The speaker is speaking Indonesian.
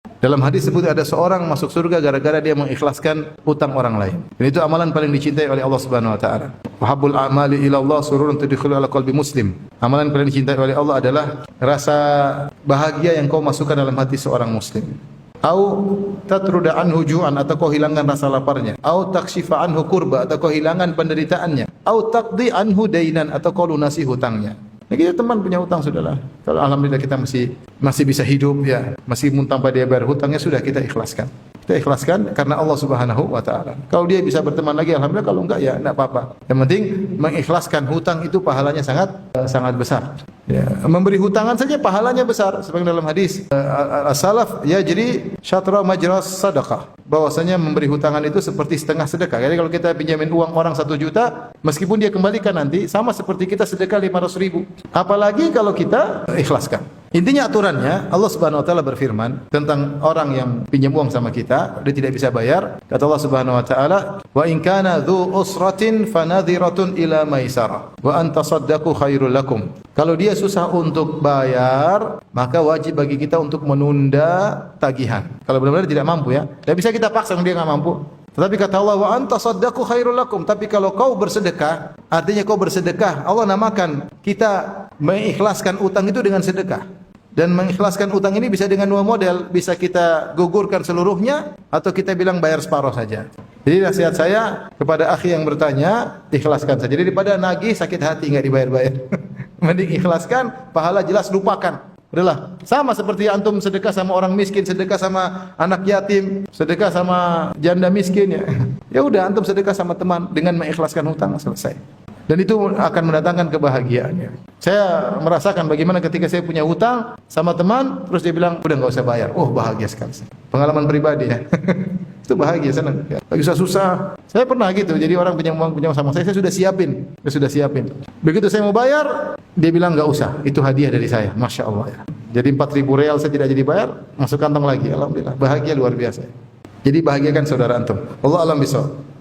Dalam hadis sebut ada seorang masuk surga gara-gara dia mengikhlaskan hutang orang lain. Dan itu amalan paling dicintai oleh Allah Subhanahu wa taala. Wahabul a'mali ila Allah sururun tudkhilu ala qalbi muslim. Amalan paling dicintai oleh Allah adalah rasa bahagia yang kau masukkan dalam hati seorang muslim. Au tatruda anhu ju'an, atau kau hilangkan rasa laparnya. Au takshifa anhu kurba, atau kau hilangkan penderitaannya. Au taqdi anhu dainan, atau kau lunasi hutangnya. Ya, kita teman punya hutang sudahlah. Kalau alhamdulillah kita masih bisa hidup ya, masih tanpa dia bayar hutangnya, sudah kita ikhlaskan. Kita ikhlaskan karena Allah Subhanahu wa taala. Kalau dia bisa berteman lagi alhamdulillah, kalau enggak ya enggak apa-apa. Yang penting mengikhlaskan hutang itu pahalanya sangat besar. Ya, memberi hutangan saja pahalanya besar. Seperti dalam hadis as-salaf yajri syatra majras sadaqah. Bahwasanya memberi hutangan itu seperti setengah sedekah. Jadi kalau kita pinjamin uang orang 1 juta, meskipun dia kembalikan nanti sama seperti kita sedekah 500.000. Apalagi kalau kita ikhlaskan. Intinya aturannya Allah Subhanahu wa taala berfirman tentang orang yang pinjam uang sama kita, dia tidak bisa bayar. Kata Allah Subhanahu wa taala, "Wa in kana dzu usratin fanadhiratun ila maisarah wa an tasaddaqu khairul lakum." Kalau dia susah untuk bayar, maka wajib bagi kita untuk menunda tagihan. Kalau benar-benar tidak mampu ya. Tidak bisa kita paksa dia enggak mampu. Tetapi kata Allah, wa anta saddaqu khairul lakum. Tapi kalau kau bersedekah, artinya kau bersedekah. Allah namakan kita mengikhlaskan utang itu dengan sedekah. Dan mengikhlaskan utang ini bisa dengan 2 model. Bisa kita gugurkan seluruhnya, atau kita bilang bayar separuh saja. Jadi nasihat saya kepada akhi yang bertanya, ikhlaskan saja. Jadi daripada nagih sakit hati enggak dibayar-bayar. Mending ikhlaskan, pahala jelas lupakan. Udahlah, sama seperti antum sedekah sama orang miskin, sedekah sama anak yatim, sedekah sama janda miskin ya. Ya udah, antum sedekah sama teman dengan mengikhlaskan hutang, selesai. Dan itu akan mendatangkan kebahagiaannya. Saya merasakan bagaimana ketika saya punya hutang sama teman, terus dia bilang udah enggak usah bayar. Oh, bahagia sekali. Pengalaman pribadi ya. Itu bahagia, senang. Lagi susah. Saya pernah gitu. Jadi orang punya uang sama saya sudah siapin. Saya sudah siapin. Begitu saya mau bayar, dia bilang enggak usah. Itu hadiah dari saya. Masya Allah ya. Jadi 4.000 real saya tidak jadi bayar, masuk kantong lagi. Alhamdulillah. Bahagia luar biasa. Jadi bahagiakan saudara antum. Allah alam bisawab.